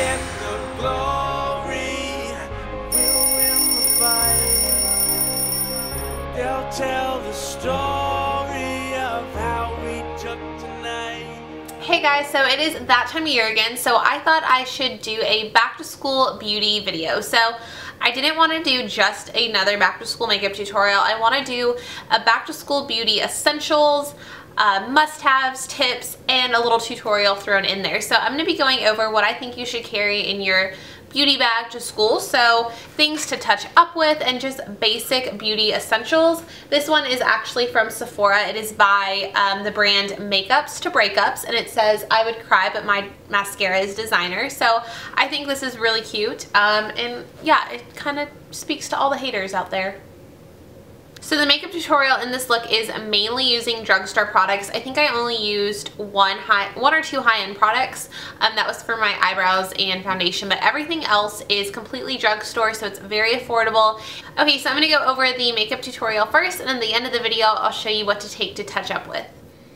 get the glory. We'll win the fight. They'll tell the story of how we took tonight. Hey guys, so it is that time of year again, so I thought I should do a back to school beauty video. So I didn't want to do just another back to school makeup tutorial. I want to do a back to school beauty essentials, must-haves, tips, and a little tutorial thrown in there. So I'm going to be going over what I think you should carry in your beauty bag to school. So things to touch up with and just basic beauty essentials. This one is actually from Sephora. It is by the brand Makeups to Breakups, and it says, "I would cry, but my mascara is designer." So I think this is really cute. And yeah, it kind of speaks to all the haters out there. So the makeup tutorial in this look is mainly using drugstore products. I think I only used one or two high-end products. That was for my eyebrows and foundation, but everything else is completely drugstore, so it's very affordable. Okay, so I'm going to go over the makeup tutorial first, and at the end of the video, I'll show you what to take to touch up with.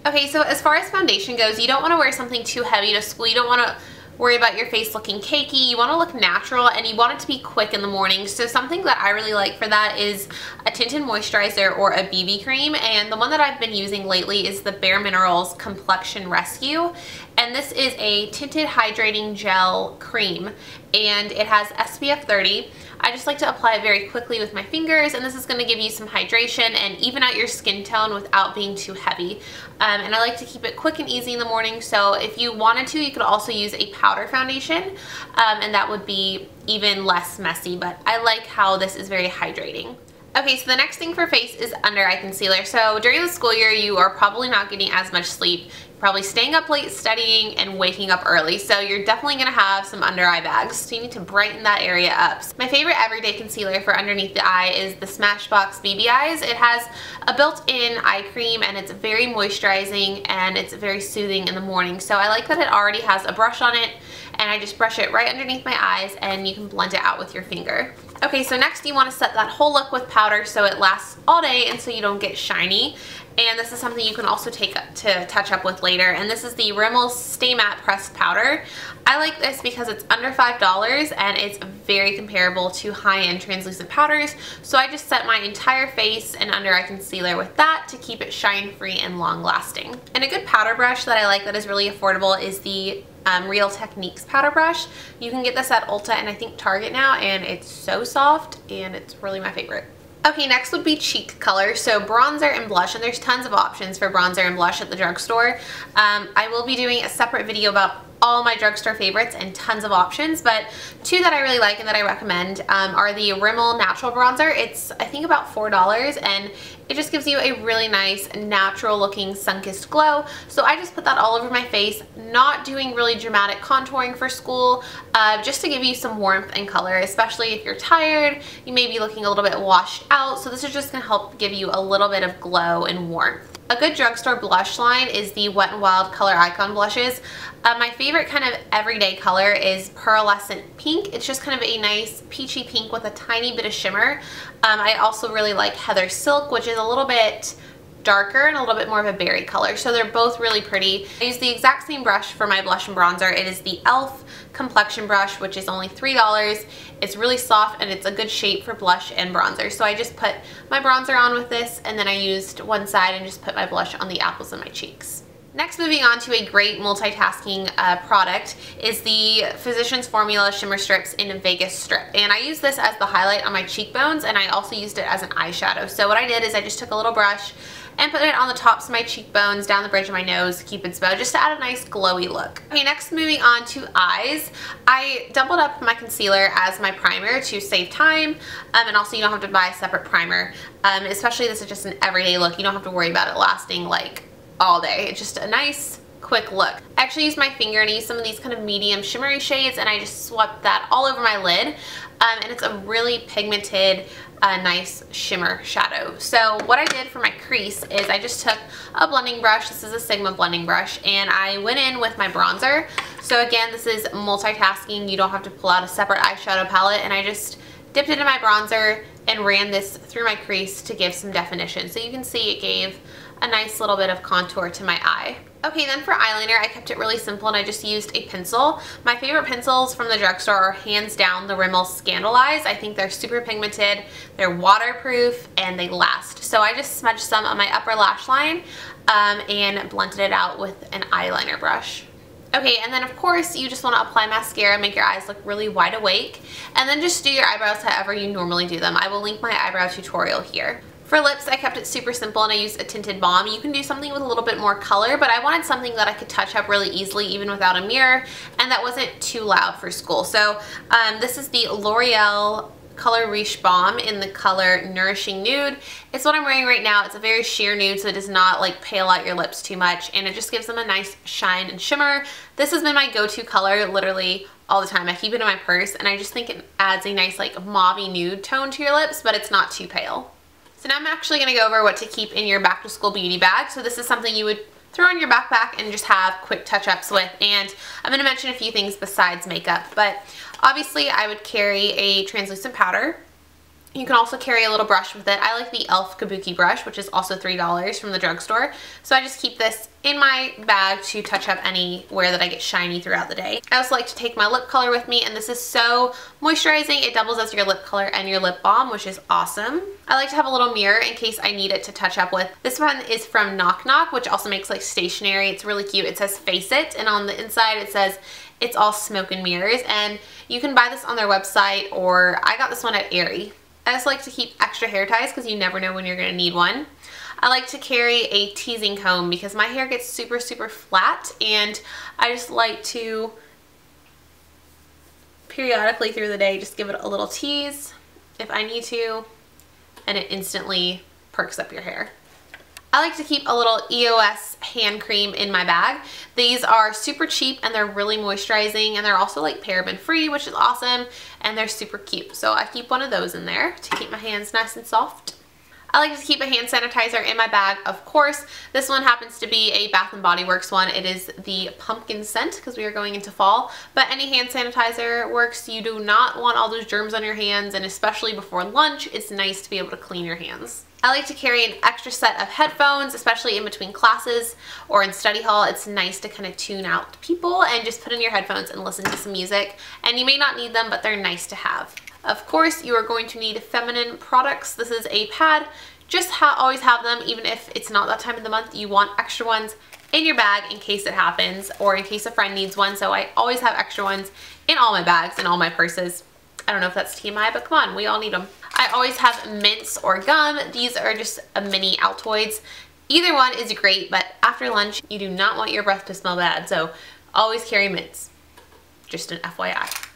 Okay, so as far as foundation goes, you don't want to wear something too heavy to school. You don't want to worry about your face looking cakey. You want to look natural, and you want it to be quick in the morning. So something that I really like for that is a tinted moisturizer or a BB cream, and the one that I've been using lately is the Bare Minerals Complexion Rescue, and this is a tinted hydrating gel cream, and it has SPF 30. I just like to apply it very quickly with my fingers, and this is going to give you some hydration and even out your skin tone without being too heavy. And I like to keep it quick and easy in the morning, so if you wanted to, you could also use a powder foundation, and that would be even less messy, but I like how this is very hydrating. Okay, so the next thing for face is under eye concealer. So during the school year, you are probably not getting as much sleep. You're probably staying up late studying and waking up early. So you're definitely gonna have some under eye bags. So you need to brighten that area up. My favorite everyday concealer for underneath the eye is the Smashbox BB Eyes. It has a built-in eye cream, and it's very moisturizing and it's very soothing in the morning. So I like that it already has a brush on it, and I just brush it right underneath my eyes, and you can blend it out with your finger. Okay, so next you want to set that whole look with powder so it lasts all day and so you don't get shiny. And this is something you can also take to touch up with later, and this is the Rimmel Stay Matte Pressed Powder. I like this because it's under $5 and it's very comparable to high-end translucent powders, so I just set my entire face and under eye concealer with that to keep it shine-free and long-lasting. And a good powder brush that I like that is really affordable is the Real Techniques powder brush. You can get this at Ulta and I think Target now, and it's so soft and it's really my favorite. Okay, next would be cheek color, so bronzer and blush, and there's tons of options for bronzer and blush at the drugstore. I will be doing a separate video about all my drugstore favorites and tons of options, but two that I really like and that I recommend are the Rimmel Natural Bronzer. It's I think about $4, and it just gives you a really nice natural looking sun-kissed glow. So I just put that all over my face, not doing really dramatic contouring for school, just to give you some warmth and color, especially if you're tired, you may be looking a little bit washed out. So this is just gonna help give you a little bit of glow and warmth. A good drugstore blush line is the Wet n Wild Color Icon blushes. My favorite kind of everyday color is Pearlescent Pink. It's just kind of a nice peachy pink with a tiny bit of shimmer. I also really like Heather Silk, which is a little bit darker and a little bit more of a berry color. So they're both really pretty. I use the exact same brush for my blush and bronzer. It is the e.l.f. complexion brush, which is only $3. It's really soft and it's a good shape for blush and bronzer. So I just put my bronzer on with this, and then I used one side and just put my blush on the apples of my cheeks. Next, moving on to a great multitasking product is the Physicians Formula Shimmer Strips in Vegas Strip. And I use this as the highlight on my cheekbones, and I also used it as an eyeshadow. So what I did is I just took a little brush and put it on the tops of my cheekbones, down the bridge of my nose, Cupid's bow, just to add a nice glowy look. Okay, next moving on to eyes. I doubled up my concealer as my primer to save time, and also you don't have to buy a separate primer. Especially this is just an everyday look. You don't have to worry about it lasting like all day. It's just a nice quick look. I actually used my finger and I used some of these kind of medium shimmery shades, and I just swept that all over my lid, and it's a really pigmented nice shimmer shadow. So what I did for my crease is I just took a blending brush. This is a Sigma blending brush, and I went in with my bronzer. So again, this is multitasking. You don't have to pull out a separate eyeshadow palette, and I just dipped it in my bronzer and ran this through my crease to give some definition. So you can see it gave a nice little bit of contour to my eye. Okay, then for eyeliner, I kept it really simple and I just used a pencil. My favorite pencils from the drugstore are hands down the Rimmel Scandalize. I think they're super pigmented, they're waterproof, and they last. So I just smudged some on my upper lash line and blended it out with an eyeliner brush. Okay, and then of course you just want to apply mascara, make your eyes look really wide awake, and then just do your eyebrows however you normally do them. I will link my eyebrow tutorial here. For lips, I kept it super simple and I used a tinted balm. You can do something with a little bit more color, but I wanted something that I could touch up really easily even without a mirror and that wasn't too loud for school. So this is the L'Oreal Color Riche Balm in the color Nourishing Nude. It's what I'm wearing right now. It's a very sheer nude, so it does not like pale out your lips too much, and it just gives them a nice shine and shimmer. This has been my go-to color literally all the time. I keep it in my purse and I just think it adds a nice like mauve-y nude tone to your lips, but it's not too pale. So now I'm actually going to go over what to keep in your back to school beauty bag. So this is something you would throw in your backpack and just have quick touch-ups with, and I'm going to mention a few things besides makeup, but obviously I would carry a translucent powder. You can also carry a little brush with it. I like the e.l.f. Kabuki brush, which is also $3 from the drugstore. So I just keep this in my bag to touch up anywhere that I get shiny throughout the day. I also like to take my lip color with me, and this is so moisturizing. It doubles as your lip color and your lip balm, which is awesome. I like to have a little mirror in case I need it to touch up with. This one is from Knock Knock, which also makes like stationery. It's really cute. It says Face It, and on the inside it says it's all smoke and mirrors, and you can buy this on their website, or I got this one at Aerie. I just like to keep extra hair ties because you never know when you're going to need one. I like to carry a teasing comb because my hair gets super flat, and I just like to periodically through the day just give it a little tease if I need to, and it instantly perks up your hair. I like to keep a little EOS hand cream in my bag. These are super cheap and they're really moisturizing, and they're also like paraben free, which is awesome, and they're super cute. So I keep one of those in there to keep my hands nice and soft. I like to keep a hand sanitizer in my bag, of course. This one happens to be a Bath & Body Works one. It is the pumpkin scent because we are going into fall, but any hand sanitizer works. You do not want all those germs on your hands, and especially before lunch, it's nice to be able to clean your hands. I like to carry an extra set of headphones, especially in between classes or in study hall. It's nice to kind of tune out people and just put in your headphones and listen to some music. And you may not need them, but they're nice to have. Of course, you are going to need feminine products. This is a pad. Just always have them, even if it's not that time of the month. You want extra ones in your bag in case it happens, or in case a friend needs one. So I always have extra ones in all my bags and all my purses. I don't know if that's TMI, but come on, we all need them. I always have mints or gum. These are just mini Altoids. Either one is great, but after lunch, you do not want your breath to smell bad, so always carry mints. Just an FYI.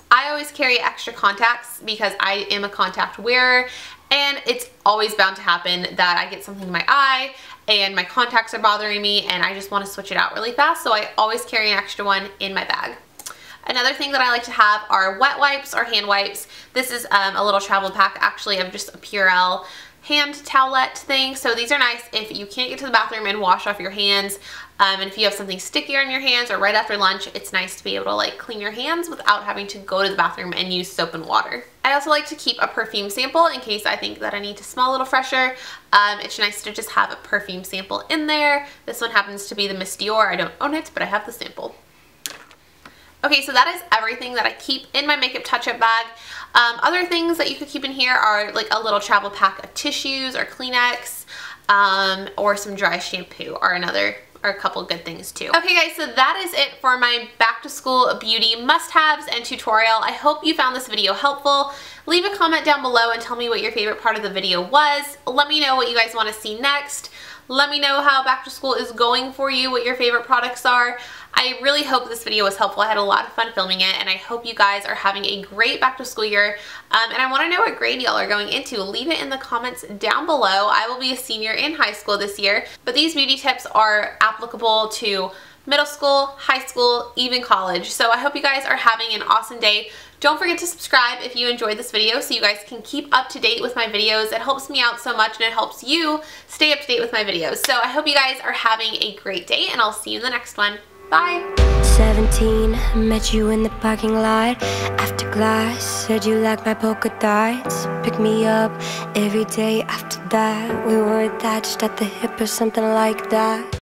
I always carry extra contacts because I am a contact wearer, and it's always bound to happen that I get something in my eye and my contacts are bothering me and I just want to switch it out really fast, so I always carry an extra one in my bag. Another thing that I like to have are wet wipes or hand wipes. This is a little travel pack actually of just a Purell hand towelette thing. So these are nice if you can't get to the bathroom and wash off your hands. And if you have something stickier on your hands or right after lunch, it's nice to be able to like clean your hands without having to go to the bathroom and use soap and water. I also like to keep a perfume sample in case I think that I need to smell a little fresher. It's nice to just have a perfume sample in there. This one happens to be the Miss Dior. I don't own it, but I have the sample. Okay, so that is everything that I keep in my makeup touch-up bag. Other things that you could keep in here are like a little travel pack of tissues or Kleenex, or some dry shampoo are a couple good things too. Okay guys, so that is it for my back to school beauty must-haves and tutorial. I hope you found this video helpful. Leave a comment down below and tell me what your favorite part of the video was. Let me know what you guys want to see next. Let me know how back to school is going for you, what your favorite products are. I really hope this video was helpful. I had a lot of fun filming it, and I hope you guys are having a great back to school year. And I want to know what grade y'all are going into. Leave it in the comments down below. I will be a senior in high school this year, but these beauty tips are applicable to middle school, high school, even college. So I hope you guys are having an awesome day. Don't forget to subscribe if you enjoyed this video so you guys can keep up to date with my videos. It helps me out so much, and it helps you stay up to date with my videos. So I hope you guys are having a great day, and I'll see you in the next one. Bye! 17, met you in the parking lot. After class, said you liked my polka dots. Pick me up every day after that. We were attached at the hip or something like that.